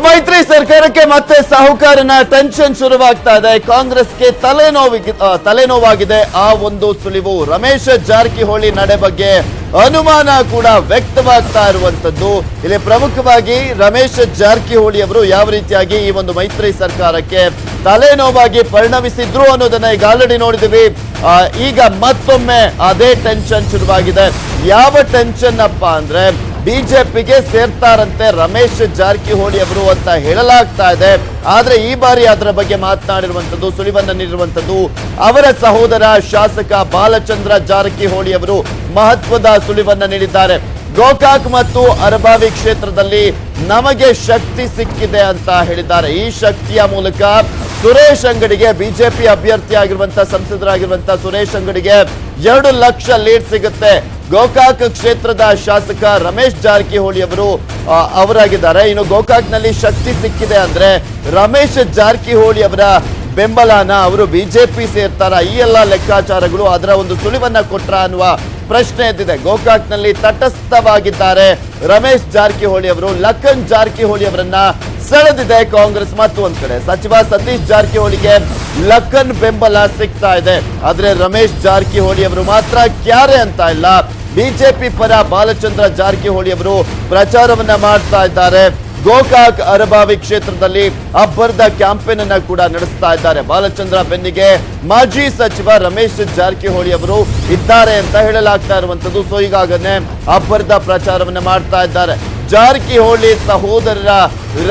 ಮೈತ್ರಿ ಸರ್ಕಾರಕ್ಕೆ ಮತ್ತೆ ಸಾಹುಕಾರನ ಟೆನ್ಷನ್ ಶುರುವಾಗ್ತಾ ಇದೆ. ಕಾಂಗ್ರೆಸ್ಗೆ ತಲೆನೋವಾಗಿದೆ ಆ ಒಂದು ಸುಳಿವು. ರಮೇಶ್ ಜಾರಕಿಹೊಳಿ ನಡೆ ಬಗ್ಗೆ ಅನುಮಾನ ಕೂಡ ವ್ಯಕ್ತವಾಗ್ತಾ ಇರುವಂತದ್ದು. ಇಲ್ಲಿ ಪ್ರಮುಖವಾಗಿ ರಮೇಶ್ ಜಾರಕಿಹೊಳಿ ಅವರು ಯಾವ ರೀತಿಯಾಗಿ ಈ ಒಂದು ಮೈತ್ರಿ ಸರ್ಕಾರಕ್ಕೆ ತಲೆನೋವಾಗಿ ಪರಿಣಮಿಸಿದ್ರು ಅನ್ನೋದನ್ನ ಈಗ ಆಲ್ರೆಡಿ ನೋಡಿದೀವಿ. ಈಗ ಮತ್ತೊಮ್ಮೆ ಅದೇ ಟೆನ್ಷನ್ ಶುರುವಾಗಿದೆ. ಯಾವ ಟೆನ್ಷನ್ ಅಪ್ಪ ಅಂದ್ರೆ ಬಿಜೆಪಿಗೆ ಸೇರ್ತಾರಂತೆ ರಮೇಶ್ ಜಾರಕಿಹೊಳಿ ಅವರು ಅಂತ ಹೇಳಲಾಗ್ತಾ ಇದೆ. ಆದ್ರೆ ಈ ಬಾರಿ ಅದರ ಬಗ್ಗೆ ಮಾತನಾಡಿರುವಂತದ್ದು, ಸುಳಿವನ್ನ ನೀಡಿರುವಂತದ್ದು ಅವರ ಸಹೋದರ ಶಾಸಕ ಬಾಲಚಂದ್ರ ಜಾರಕಿಹೊಳಿ ಅವರು ಮಹತ್ವದ ಸುಳಿವನ್ನ ನೀಡಿದ್ದಾರೆ. ಗೋಕಾಕ್ ಮತ್ತು ಅರಬಾವಿ ಕ್ಷೇತ್ರದಲ್ಲಿ ನಮಗೆ ಶಕ್ತಿ ಸಿಕ್ಕಿದೆ ಅಂತ ಹೇಳಿದ್ದಾರೆ. ಈ ಶಕ್ತಿಯ ಮೂಲಕ ಸುರೇಶ್ ಅಂಗಡಿಗೆ, ಬಿಜೆಪಿ ಅಭ್ಯರ್ಥಿ ಆಗಿರುವಂತಹ ಸಂಸದರಾಗಿರುವಂತಹ ಸುರೇಶ್ ಅಂಗಡಿಗೆ 2 ಲಕ್ಷ ಲೀಡ್ ಸಿಗುತ್ತೆ. ಗೋಕಾಕ್ ಕ್ಷೇತ್ರದ ಶಾಸಕ ರಮೇಶ್ ಜಾರಕಿಹೊಳಿ ಅವರು ಅವರಾಗಿದ್ದಾರೆ. ಇನ್ನು ಗೋಕಾಕ್ನಲ್ಲಿ ಶಕ್ತಿ ಸಿಕ್ಕಿದೆ ಅಂದ್ರೆ ರಮೇಶ್ ಜಾರಕಿಹೊಳಿ ಅವರ ಬೆಂಬಲನ ಅವರು ಬಿಜೆಪಿ ಸೇರ್ತಾರ? ಈ ಎಲ್ಲ ಲೆಕ್ಕಾಚಾರಗಳು ಅದರ ಒಂದು ಸುಳಿವನ್ನ ಕೊಟ್ರ ಅನ್ನುವ ಪ್ರಶ್ನೆ ಎದ್ದಿದೆ. ಗೋಕಾಕ್ನಲ್ಲಿ ತಟಸ್ಥವಾಗಿದ್ದಾರೆ ರಮೇಶ್ ಜಾರಕಿಹೊಳಿ ಅವರು. ಲಖನ್ ಜಾರಕಿಹೊಳಿ ಅವರನ್ನ ಸೆಳೆದಿದೆ ಕಾಂಗ್ರೆಸ್. ಮತ್ತು ಒಂದ್ ಕಡೆ ಸಚಿವ ಸತೀಶ್ ಜಾರಕಿಹೊಳಿಗೆ ಲಖನ್ ಬೆಂಬಲ ಸಿಗ್ತಾ ಇದೆ. ಆದ್ರೆ ರಮೇಶ್ ಜಾರಕಿಹೊಳಿ ಅವರು ಮಾತ್ರ ಕ್ಯಾರೆ ಅಂತ ಇಲ್ಲ. ಬಿಜೆಪಿ ಪರ ಬಾಲಚಂದ್ರ ಜಾರಕಿಹೊಳಿ ಅವರು ಪ್ರಚಾರವನ್ನ ಮಾಡ್ತಾ ಇದ್ದಾರೆ. ಗೋಕಾಕ್ ಅರಬಾವಿ ಕ್ಷೇತ್ರದಲ್ಲಿ ಅಬ್ಬರದ ಕ್ಯಾಂಪೇನ್ ಅನ್ನ ಕೂಡ ನಡೆಸ್ತಾ ಇದ್ದಾರೆ. ಬಾಲಚಂದ್ರ ಬೆನ್ನಿಗೆ ಮಾಜಿ ಸಚಿವ ರಮೇಶ್ ಜಾರಕಿಹೊಳಿ ಅವರು ಇದ್ದಾರೆ ಅಂತ ಹೇಳಲಾಗ್ತಾ ಇರುವಂತದ್ದು. ಸೊ ಈಗಾಗಲೇ ಅಬ್ಬರದ ಪ್ರಚಾರವನ್ನ ಮಾಡ್ತಾ ಇದ್ದಾರೆ. ಜಾರಕಿಹೊಳಿ ಸಹೋದರರ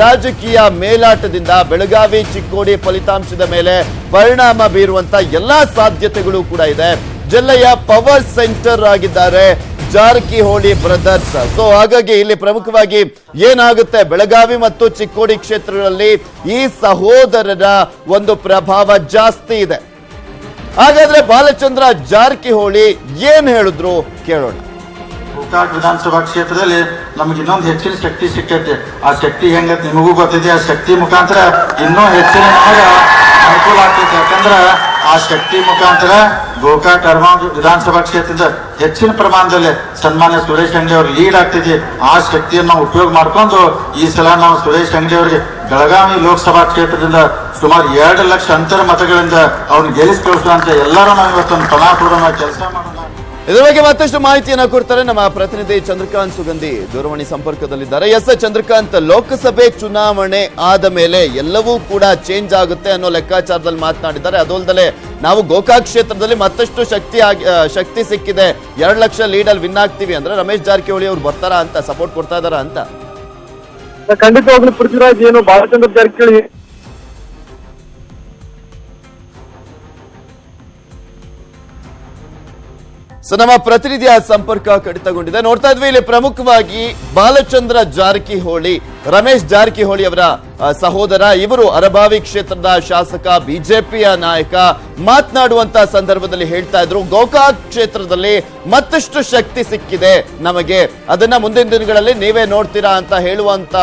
ರಾಜಕೀಯ ಮೇಲಾಟದಿಂದ ಬೆಳಗಾವಿ ಚಿಕ್ಕೋಡಿ ಫಲಿತಾಂಶದ ಮೇಲೆ ಪರಿಣಾಮ ಬೀರುವಂತ ಎಲ್ಲಾ ಸಾಧ್ಯತೆಗಳು ಕೂಡ ಇದೆ. ಜಿಲ್ಲೆಯ ಪವರ್ ಸೆಂಟರ್ ಆಗಿದ್ದಾರೆ ಜಾರಕಿಹೊಳಿ ಬ್ರದರ್ಸ್. ಸೊ ಹಾಗಾಗಿ ಇಲ್ಲಿ ಪ್ರಮುಖವಾಗಿ ಏನಾಗುತ್ತೆ, ಬೆಳಗಾವಿ ಮತ್ತು ಚಿಕ್ಕೋಡಿ ಕ್ಷೇತ್ರಗಳಲ್ಲಿ ಈ ಸಹೋದರರ ಒಂದು ಪ್ರಭಾವ ಜಾಸ್ತಿ ಇದೆ. ಹಾಗಾದ್ರೆ ಬಾಲಚಂದ್ರ ಜಾರಕಿಹೊಳಿ ಏನ್ ಹೇಳಿದ್ರು ಕೇಳೋಣ. ಗೋಕಾಕ್ ವಿಧಾನಸಭಾ ಕ್ಷೇತ್ರದಲ್ಲಿ ನಮ್ಗೆ ಇನ್ನೊಂದು ಹೆಚ್ಚಿನ ಶಕ್ತಿ ಸಿಕ್ಕೈತೆ. ಆ ಶಕ್ತಿ ಹೆಂಗತ್ ನಿಮಗೂ ಗೊತ್ತಿದೆ. ಆ ಶಕ್ತಿ ಮುಖಾಂತರ ಇನ್ನೂ ಹೆಚ್ಚಿನ ನಮಗೆ ಅನುಕೂಲ ಆಗ್ತೈತೆ. ಯಾಕಂದ್ರ ಆ ಶಕ್ತಿ ಮುಖಾಂತರ ಗೋಕಾಕ್ ಅರಬಾವಿ ವಿಧಾನಸಭಾ ಕ್ಷೇತ್ರದ ಹೆಚ್ಚಿನ ಪ್ರಮಾಣದಲ್ಲಿ ಸನ್ಮಾನ್ಯ ಸುರೇಶ್ ಅಂಗಡಿ ಅವ್ರಿಗೆ ಲೀಡ್ ಆಗ್ತೈತಿ. ಆ ಶಕ್ತಿಯನ್ನು ನಾವು ಉಪಯೋಗ ಮಾಡ್ಕೊಂಡು ಈ ಸಲ ನಾವು ಸುರೇಶ್ ಅಂಗಡಿ ಅವರಿಗೆ ಬೆಳಗಾವಿ ಲೋಕಸಭಾ ಕ್ಷೇತ್ರದಿಂದ ಸುಮಾರು 2 ಲಕ್ಷ ಅಂತರ ಮತಗಳಿಂದ ಅವ್ರನ್ನ ಗೆಲ್ಲಿಸ್ಕೊಳ್ತಾ ಅಂತ ಎಲ್ಲರೂ ನಾವು ಇವತ್ತೊಂದು ಪ್ರಣಾಪೂರ್ವಕ ಕೆಲಸ ಮಾಡೋಣ. ಇದರ ಬಗ್ಗೆ ಮತ್ತಷ್ಟು ಮಾಹಿತಿಯನ್ನು ಕೊಡ್ತಾರೆ ನಮ್ಮ ಪ್ರತಿನಿಧಿ ಚಂದ್ರಕಾಂತ್ ಸುಗಂಧಿ ದೂರವಾಣಿ ಸಂಪರ್ಕದಲ್ಲಿದ್ದಾರೆ. ಎಸ್ ಚಂದ್ರಕಾಂತ್, ಲೋಕಸಭೆ ಚುನಾವಣೆ ಆದ ಮೇಲೆ ಎಲ್ಲವೂ ಕೂಡ ಚೇಂಜ್ ಆಗುತ್ತೆ ಅನ್ನೋ ಲೆಕ್ಕಾಚಾರದಲ್ಲಿ ಮಾತನಾಡಿದ್ದಾರೆ. ಅದಲ್ಲದೆ ನಾವು ಗೋಕಾಕ್ ಕ್ಷೇತ್ರದಲ್ಲಿ ಮತ್ತಷ್ಟು ಶಕ್ತಿ ಸಿಕ್ಕಿದೆ, 2 ಲಕ್ಷ ಲೀಡ್ ಅಲ್ಲಿ ವಿನ್ ಆಗ್ತೀವಿ ಅಂದ್ರೆ ರಮೇಶ್ ಜಾರಕಿಹೊಳಿ ಅವ್ರು ಬರ್ತಾರಾ ಅಂತ, ಸಪೋರ್ಟ್ ಕೊಡ್ತಾ ಇದಾರ ಅಂತ? ಖಂಡಿತವಾಗ್ಲೂ ಪೃಥ್ವಿರಾಜ್, ಏನು ಬಾಲಚಂದ್ರ ಜಾರಕಿಹೊಳಿ ನಮ್ಮ ಪ್ರತಿನಿಧಿಯ ಸಂಪರ್ಕ ಕಡಿತಗೊಂಡಿದೆ. ನೋಡ್ತಾ ಇದ್ವಿ ಇಲ್ಲಿ ಪ್ರಮುಖವಾಗಿ ಬಾಲಚಂದ್ರ ಜಾರಕಿಹೊಳಿ, ರಮೇಶ್ ಜಾರಕಿಹೊಳಿ ಅವರ ಸಹೋದರ, ಇವರು ಅರಬಾವಿ ಕ್ಷೇತ್ರದ ಶಾಸಕ, ಬಿಜೆಪಿಯ ನಾಯಕ, ಮಾತನಾಡುವಂತ ಸಂದರ್ಭದಲ್ಲಿ ಹೇಳ್ತಾ ಇದ್ರು ಗೋಕಾಕ್ ಕ್ಷೇತ್ರದಲ್ಲಿ ಮತ್ತಷ್ಟು ಶಕ್ತಿ ಸಿಕ್ಕಿದೆ ನಮಗೆ, ಅದನ್ನ ಮುಂದಿನ ದಿನಗಳಲ್ಲಿ ನೀವೇ ನೋಡ್ತೀರಾ ಅಂತ ಹೇಳುವಂತ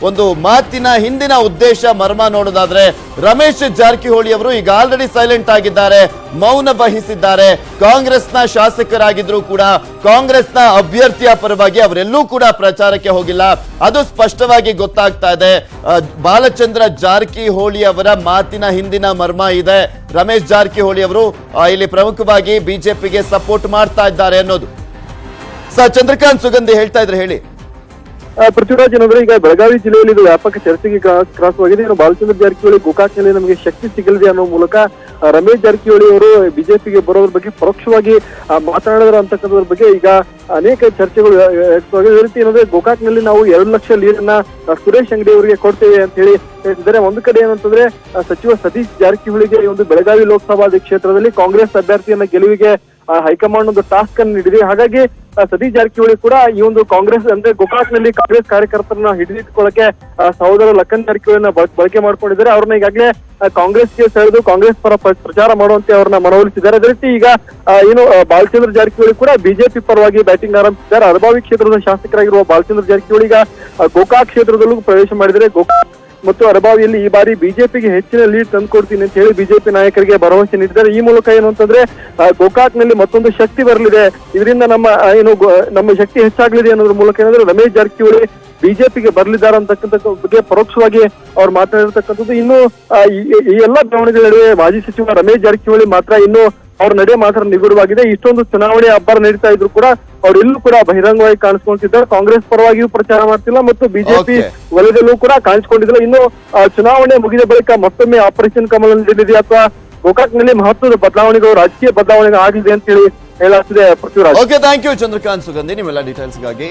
ಒಂದು ಮಾತಿನ ಹಿಂದಿನ ಉದ್ದೇಶ ಮರ್ಮ ನೋಡೋದಾದ್ರೆ ರಮೇಶ್ ಜಾರಕಿಹೊಳಿ ಅವರು ಈಗ ಆಲ್ರೆಡಿ ಸೈಲೆಂಟ್ ಆಗಿದ್ದಾರೆ, ಮೌನ ವಹಿಸಿದ್ದಾರೆ. ಕಾಂಗ್ರೆಸ್ನ ಶಾಸಕರಾಗಿದ್ರು ಕೂಡ ಕಾಂಗ್ರೆಸ್ನ ಅಭ್ಯರ್ಥಿಯ ಪರವಾಗಿ ಅವರೆಲ್ಲೂ ಕೂಡ ಪ್ರಚಾರಕ್ಕೆ ಹೋಗಿಲ್ಲ. ಅದು ಸ್ಪಷ್ಟವಾಗಿ ಗೊತ್ತಾಗ್ತಾ ಇದೆ. ಬಾಲಚಂದ್ರ ಜಾರಕಿಹೊಳಿ ಅವರ ಮಾತಿನ ಹಿಂದಿನ ಮರ್ಮ ಇದೆ. ರಮೇಶ್ ಜಾರಕಿಹೊಳಿ ಅವರು ಇಲ್ಲಿ ಪ್ರಮುಖವಾಗಿ ಬಿಜೆಪಿಗೆ ಸಪೋರ್ಟ್ ಮಾಡ್ತಾ ಇದ್ದಾರೆ ಅನ್ನೋದು. ಚಂದ್ರಕಾಂತ್ ಸುಗಂಧಿ ಹೇಳ್ತಾ ಇದ್ರೆ ಹೇಳಿ. ಪೃಥ್ವಿರಾಜ್, ಏನಂದ್ರೆ ಈಗ ಬೆಳಗಾವಿ ಜಿಲ್ಲೆಯಲ್ಲಿ ಇದು ವ್ಯಾಪಕ ಚರ್ಚೆಗೆ ಗ್ರಾಸವಾಗಿದೆ. ಏನು ಬಾಲಚಂದ್ರ ಜಾರಕಿಹೊಳಿ ಗೋಕಾಕ್ನಲ್ಲಿ ನಮಗೆ ಶಕ್ತಿ ಸಿಗಲಿದೆ ಅನ್ನೋ ಮೂಲಕ ರಮೇಶ್ ಜಾರಕಿಹೊಳಿ ಅವರು ಬಿಜೆಪಿಗೆ ಬರೋದ್ರ ಬಗ್ಗೆ ಪರೋಕ್ಷವಾಗಿ ಮಾತನಾಡಿದ್ರ ಅಂತಕ್ಕಂಥದ್ರ ಬಗ್ಗೆ ಈಗ ಅನೇಕ ಚರ್ಚೆಗಳು ವ್ಯಕ್ತವಾಗಿದೆ. ಈ ರೀತಿ ಏನಂದ್ರೆ ಗೋಕಾಕ್ನಲ್ಲಿ ನಾವು 2 ಲಕ್ಷ ಲೀಡ್ ಅನ್ನ ಸುರೇಶ್ ಅಂಗಡಿ ಅವರಿಗೆ ಕೊಡ್ತೇವೆ ಅಂತ ಹೇಳಿ ಹೇಳ್ತಿದ್ದಾರೆ. ಒಂದು ಕಡೆ ಏನಂತಂದ್ರೆ ಸಚಿವ ಸತೀಶ್ ಜಾರಕಿಹೊಳಿಗೆ ಈ ಒಂದು ಬೆಳಗಾವಿ ಲೋಕಸಭಾ ಕ್ಷೇತ್ರದಲ್ಲಿ ಕಾಂಗ್ರೆಸ್ ಅಭ್ಯರ್ಥಿಯನ್ನ ಗೆಲುವಿಗೆ ಹೈಕಮಾಂಡ್ ಒಂದು ಟಾಸ್ಕ್ ಅನ್ನು ನೀಡಿದೆ. ಹಾಗಾಗಿ ಸತೀಶ್ ಜಾರಕಿಹೊಳಿ ಕೂಡ ಈ ಒಂದು ಕಾಂಗ್ರೆಸ್ ಅಂದ್ರೆ ಗೋಕಾಕ್ನಲ್ಲಿ ಕಾಂಗ್ರೆಸ್ ಕಾರ್ಯಕರ್ತರನ್ನ ಹಿಡಿದಿಟ್ಕೊಳ್ಳಕ್ಕೆ ಸಹೋದರ ಲಖನ್ ಜಾರಕಿಹೊಳಿನ ಬಳಕೆ ಮಾಡ್ಕೊಂಡಿದ್ದಾರೆ. ಅವ್ರನ್ನ ಈಗಾಗಲೇ ಕಾಂಗ್ರೆಸ್ಗೆ ಸೆಳೆದು ಕಾಂಗ್ರೆಸ್ ಪರ ಪ್ರಚಾರ ಮಾಡುವಂತೆ ಅವ್ರನ್ನ ಮನವೊಲಿಸಿದ್ದಾರೆ. ಅದೇ ರೀತಿ ಈಗ ಏನು ಬಾಲಚಂದ್ರ ಜಾರಕಿಹೊಳಿ ಕೂಡ ಬಿಜೆಪಿ ಪರವಾಗಿ ಬ್ಯಾಟಿಂಗ್ ಆರಂಭಿಸಿದ್ದಾರೆ. ಅರಬಾವಿ ಕ್ಷೇತ್ರದ ಶಾಸಕರಾಗಿರುವ ಬಾಲಚಂದ್ರ ಜಾರಕಿಹೊಳಿ ಈಗ ಗೋಕಾಕ್ ಕ್ಷೇತ್ರದಲ್ಲೂ ಪ್ರವೇಶ ಮಾಡಿದರೆ ಗೋಕಾಕ್ ಮತ್ತು ಅರಬಾವಿಯಲ್ಲಿ ಈ ಬಾರಿ ಬಿಜೆಪಿಗೆ ಹೆಚ್ಚಿನ ಲೀಡ್ ತಂದುಕೊಡ್ತೀನಿ ಅಂತ ಹೇಳಿ ಬಿಜೆಪಿ ನಾಯಕರಿಗೆ ಭರವಸೆ ನೀಡಿದ್ದಾರೆ. ಈ ಮೂಲಕ ಏನು ಅಂತಂದ್ರೆ ಗೋಕಾಕ್ ನಲ್ಲಿ ಮತ್ತೊಂದು ಶಕ್ತಿ ಬರಲಿದೆ, ಇದರಿಂದ ನಮ್ಮ ಶಕ್ತಿ ಹೆಚ್ಚಾಗಲಿದೆ ಅನ್ನೋದ್ರ ಮೂಲಕ ಏನಂದ್ರೆ ರಮೇಶ್ ಜಾರಕಿಹೊಳಿ ಬಿಜೆಪಿಗೆ ಬರ್ಲಿದ್ದಾರೆ ಅಂತಕ್ಕಂಥ ಬಗ್ಗೆ ಪರೋಕ್ಷವಾಗಿ ಅವ್ರು ಮಾತನಾಡಿರ್ತಕ್ಕಂಥದ್ದು. ಇನ್ನು ಈ ಎಲ್ಲಾ ಬೆಳವಣಿಗೆಗಳ ನಡುವೆ ಮಾಜಿ ಸಚಿವ ರಮೇಶ್ ಜಾರಕಿಹೊಳಿ ಮಾತ್ರ ಇನ್ನು ಅವ್ರ ನಡೆ ಮಾತ್ರ ನಿಗೂಢವಾಗಿದೆ. ಇಷ್ಟೊಂದು ಚುನಾವಣೆ ಅಬ್ಬರ ನಡೀತಾ ಇದ್ರು ಕೂಡ ಅವರೆಲ್ಲೂ ಕೂಡ ಬಹಿರಂಗವಾಗಿ ಕಾಣಿಸ್ಕೊಳ್ತಿದ್ದಾರೆ. ಕಾಂಗ್ರೆಸ್ ಪರವಾಗಿಯೂ ಪ್ರಚಾರ ಮಾಡ್ತಿಲ್ಲ ಮತ್ತು ಬಿಜೆಪಿ ವಲಯದಲ್ಲೂ ಕೂಡ ಕಾಣಿಸ್ಕೊಂಡಿದ್ದಿಲ್ಲ. ಇನ್ನು ಚುನಾವಣೆ ಮುಗಿದ ಬಳಿಕ ಮತ್ತೊಮ್ಮೆ ಆಪರೇಷನ್ ಕಮಲ ನಡೆದಿದೆ ಅಥವಾ ಗೋಕಾಕ್ನಲ್ಲಿ ಮಹತ್ವದ ಬದಲಾವಣೆಗಳು, ರಾಜಕೀಯ ಬದಲಾವಣೆಗಳು ಆಗಲಿದೆ ಅಂತ ಹೇಳಿ ಹೇಳಾಗ್ತಿದೆ. Prithviraj. Okay, thank you Chandrakant Sugandhi ನಿಮ್ಮೆಲ್ಲ ಡೀಟೇಲ್ಸ್ಗಾಗಿ.